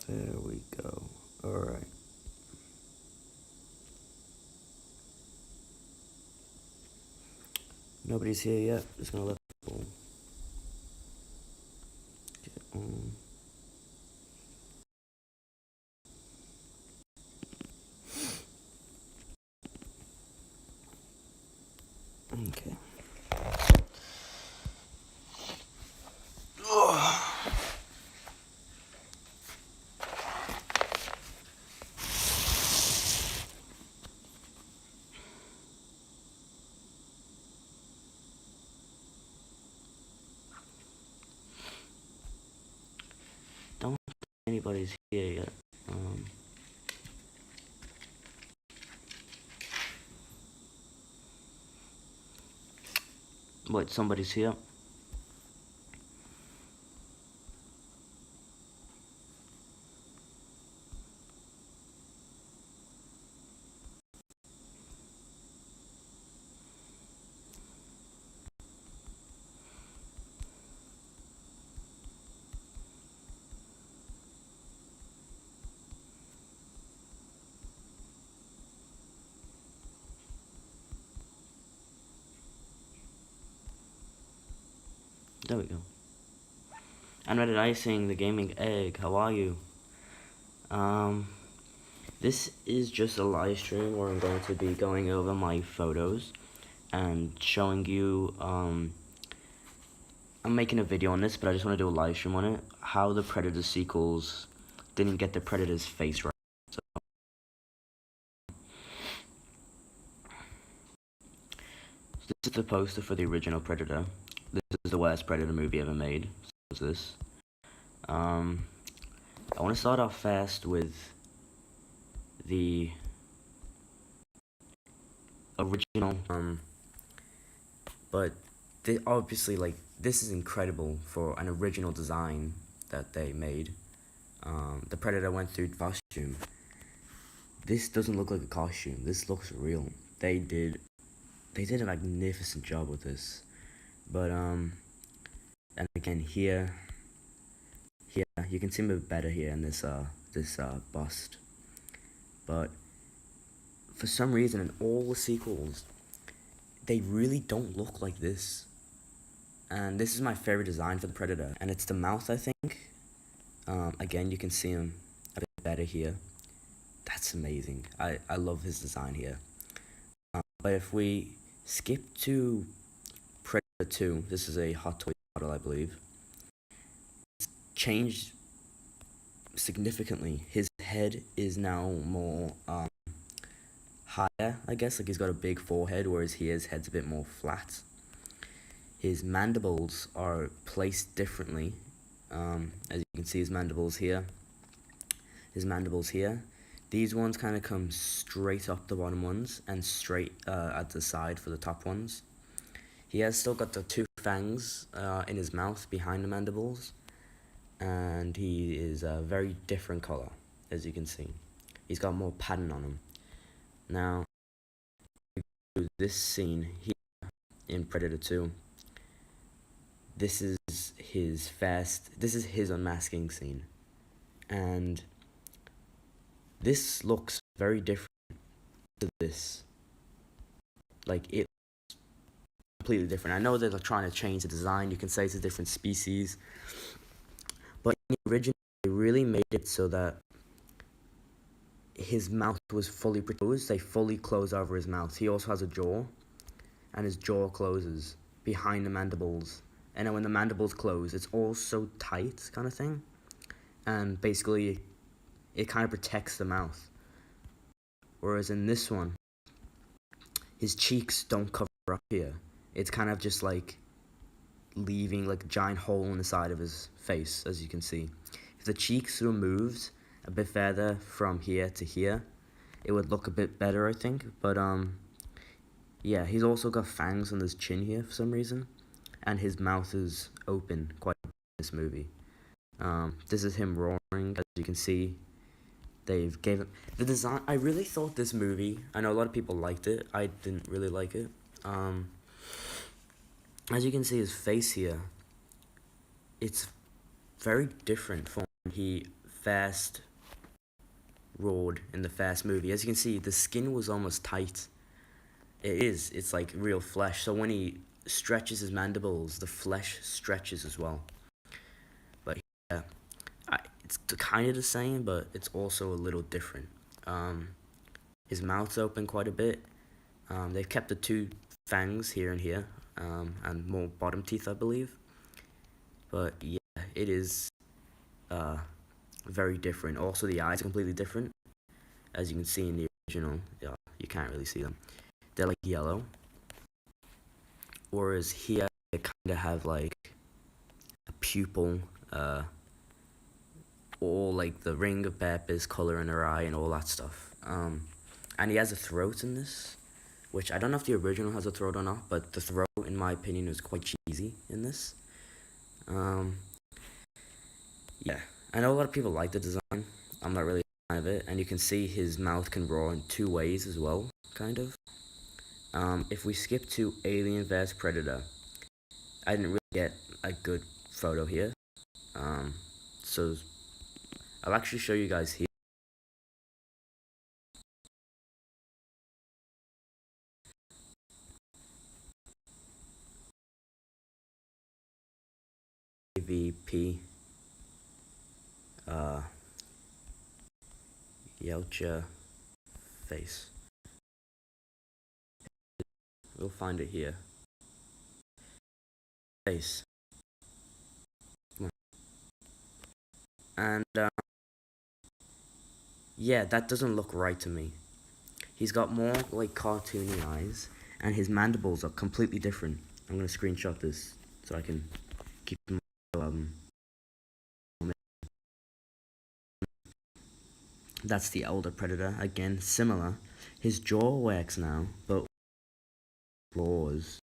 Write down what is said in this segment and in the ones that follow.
There we go. Alright. Nobody's here yet. Just gonna let people get on. Okay. Don't think anybody's here yet. Wait, somebody's here. There we go. And Reddit Icing, the gaming egg, how are you? This is just a live stream where I'm going to be going over my photos and showing you, I'm making a video on this, but I just want to do a live stream on it, how the Predator sequels didn't get the Predator's face right. So, this is the poster for the original Predator. This is the worst Predator movie ever made. So this. I want to start off fast with the original, but obviously, like, this is incredible for an original design that they made. The Predator went through costume. This doesn't look like a costume. This looks real. They did a magnificent job with this. But and again here you can see me better here in this bust. But for some reason in all the sequels, they really don't look like this. And this is my favorite design for the Predator, and it's the mouth, I think. Again, you can see him a bit better here. That's amazing. I love his design here. But if we skip to Predator 2, this is a Hot Toys model, I believe. It's changed significantly. His head is now more higher, I guess. Like, he's got a big forehead, whereas his head's a bit more flat. His mandibles are placed differently. As you can see, his mandibles here. These ones kind of come straight up the bottom ones and straight at the side for the top ones. He has still got the two fangs in his mouth behind the mandibles, and he is a very different color, as you can see. He's got more pattern on him. Now, this scene here in Predator 2, this is his unmasking scene, and this looks very different to this. Like, it's completely different. I know they're trying to change the design. You can say it's a different species, but in the original, they really made it so that his mouth was fully closed. They fully close over his mouth. He also has a jaw, and his jaw closes behind the mandibles. And then when the mandibles close, it's all so tight, kind of thing. And basically, it kind of protects the mouth. Whereas in this one, his cheeks don't cover up here. It's kind of just like leaving like a giant hole in the side of his face, as you can see. If the cheeks were moved a bit further from here to here, it would look a bit better, I think. But yeah, he's also got fangs on his chin here for some reason, and his mouth is open quite a bit in this movie. This is him roaring, as you can see. They've gave him the design. I really thought this movie, I know a lot of people liked it, I didn't really like it. As you can see, his face here, it's very different from when he first roared in the first movie. As you can see, the skin was almost tight. It's like real flesh. So when he stretches his mandibles, the flesh stretches as well. But yeah, it's kind of the same, but it's also a little different. His mouth's open quite a bit. They've kept the two fangs here and here, and more bottom teeth, I believe. But yeah, it is very different. Also, the eyes are completely different. As you can see in the original, you can't really see them. They're like yellow. Whereas here, they kind of have like a pupil, all like the ring of Pepper's color in her eye and all that stuff. And he has a throat in this, which I don't know if the original has a throat or not, but the throat, in my opinion, is quite cheesy in this. Yeah, I know a lot of people like the design. I'm not really a fan of it, and you can see his mouth can roar in two ways as well, kind of. If we skip to Alien vs Predator, I didn't really get a good photo here. So I'll actually show you guys here. AVP Yelcha face. We'll find it here. Face. And yeah, that doesn't look right to me. He's got more like cartoony eyes, and his mandibles are completely different. I'm gonna screenshot this so I can keep them. That's the older Predator. Again, similar. His jaw works now, but claws.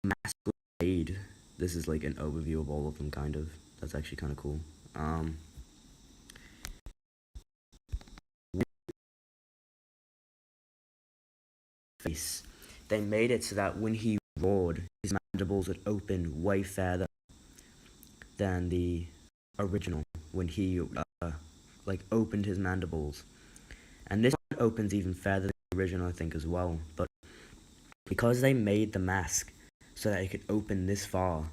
Mask blade. This is like an overview of all of them, kind of. That's actually kind of cool. Face. They made it so that when he roared, his mandibles would open way further than the original when he like opened his mandibles. And this one opens even further than the original, I think, as well. But because they made the mask so that it could open this far,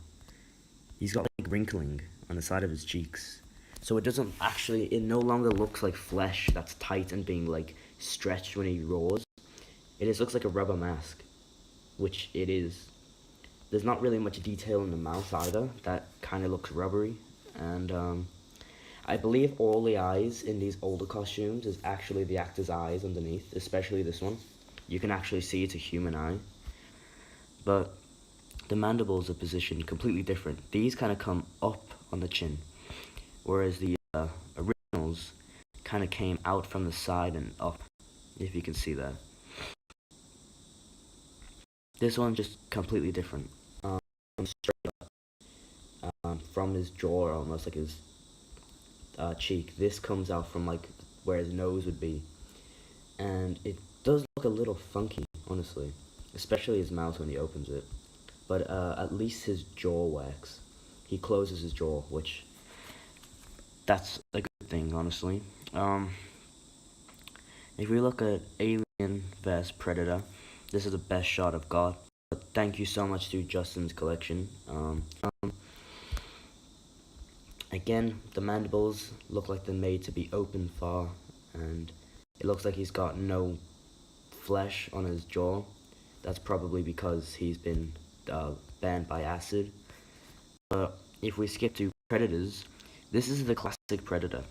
he's got like wrinkling on the side of his cheeks. So it doesn't actually, it no longer looks like flesh that's tight and being like stretched when he roars. It just looks like a rubber mask, which it is. There's not really much detail in the mouth either. That kind of looks rubbery. And I believe all the eyes in these older costumes is actually the actor's eyes underneath, especially this one. You can actually see it's a human eye. But the mandibles are positioned completely different. These kind of come up on the chin, whereas the originals kind of came out from the side and up, if you can see that. This one's just completely different. Straight up, from his jaw, almost like his cheek. This comes out from like where his nose would be, and it does look a little funky, honestly, especially his mouth when he opens it. But at least his jaw works. He closes his jaw, which that's a good thing, honestly. If we look at Alien vs Predator, this is the best shot I've got. But thank you so much to Justin's collection. Again, the mandibles look like they're made to be open far, and it looks like he's got no flesh on his jaw. That's probably because he's been banned by acid. But if we skip to Predators, this is the classic Predator.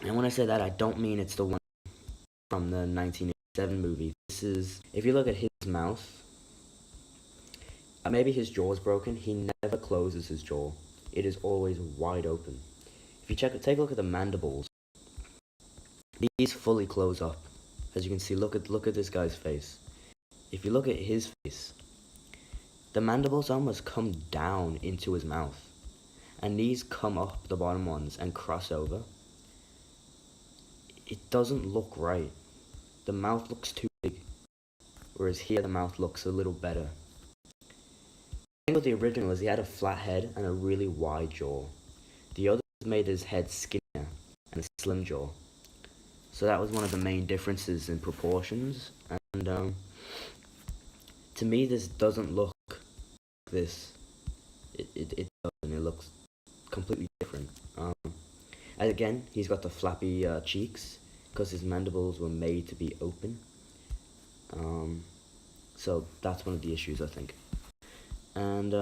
And when I say that, I don't mean it's the one from the 1987 movie. This is, if you look at his mouth, maybe his jaw is broken. He never closes his jaw. It is always wide open. If you take a look at the mandibles, these fully close up. As you can see, look at this guy's face. If you look at his face, the mandibles almost come down into his mouth, and these come up, the bottom ones, and cross over. It doesn't look right. The mouth looks too big, whereas here the mouth looks a little better. The thing with the original is he had a flat head and a really wide jaw. The other made his head skinnier and a slim jaw. So that was one of the main differences in proportions. And to me, this doesn't look like this. It doesn't. It looks completely different. And again, he's got the flappy cheeks because his mandibles were made to be open. So that's one of the issues, I think. And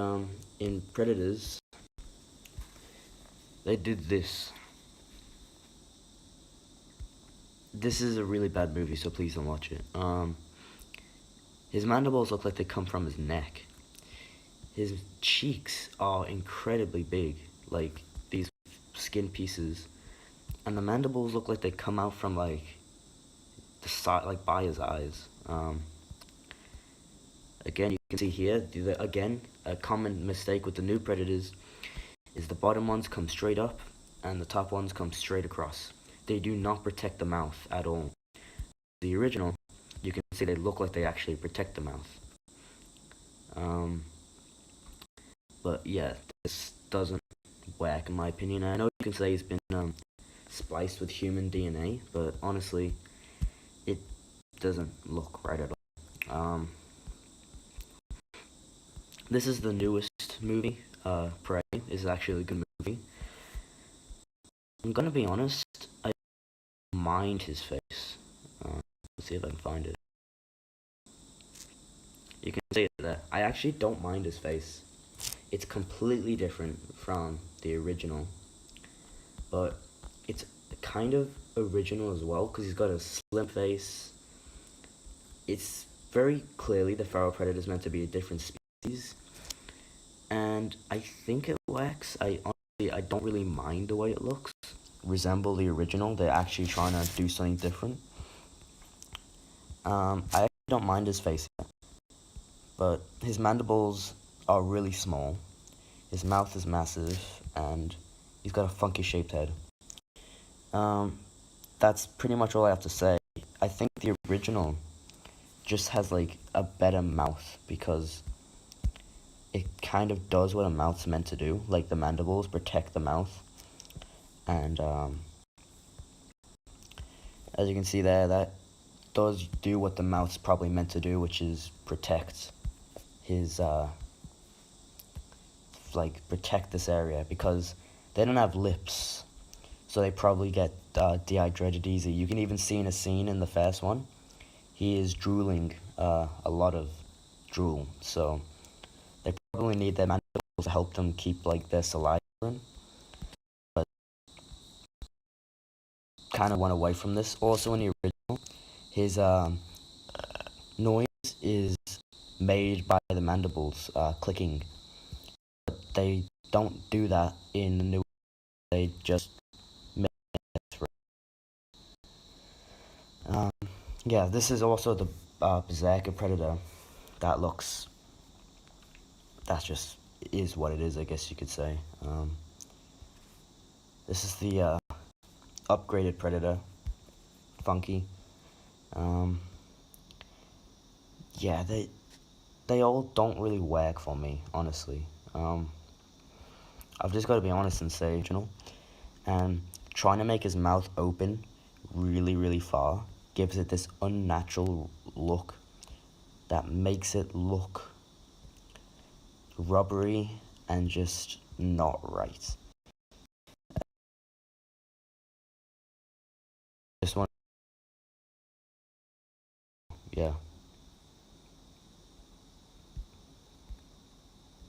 in Predators, they did this. This is a really bad movie, so please don't watch it. His mandibles look like they come from his neck. His cheeks are incredibly big, like these skin pieces, and the mandibles look like they come out from like the side, like by his eyes. Again, you can see here, again, a common mistake with the new Predators is the bottom ones come straight up and the top ones come straight across. They do not protect the mouth at all. The original, you can see they look like they actually protect the mouth. But yeah, this doesn't work in my opinion. I know you can say it's been spliced with human DNA, but honestly, it doesn't look right at all. This is the newest movie. Prey is actually a good movie. I'm gonna be honest, I don't mind his face. Let's see if I can find it. You can see it there. I actually don't mind his face. It's completely different from the original, but it's kind of original as well because he's got a slim face. It's very clearly the feral predator is meant to be a different species, and I think it works. I don't really mind the way it looks. Resemble the original. They're actually trying to do something different. I actually don't mind his face, but his mandibles are really small. His mouth is massive, and he's got a funky shaped head. That's pretty much all I have to say. I think the original just has like a better mouth because it kind of does what a mouth's meant to do. Like the mandibles protect the mouth, and as you can see there, that does do what the mouth's probably meant to do, which is protect his like protect this area because they don't have lips, so they probably get dehydrated easy. You can even see in a scene in the first one, he is drooling a lot of drool, so they probably need their mandibles to help them keep like their saliva in. But kind of went away from this. Also in the original, his noise is made by the mandibles clicking. But they don't do that in the new. They just make it. Yeah, this is also the Berserker Predator. That looks. That just is what it is, I guess you could say. This is the upgraded Predator. Funky. Yeah, they all don't really work for me, honestly. I've just got to be honest and say, and trying to make his mouth open really, really far gives it this unnatural look that makes it look rubbery and just not right. Just want, yeah.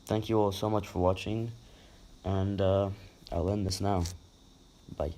Thank you all so much for watching, and I'll end this now. Bye.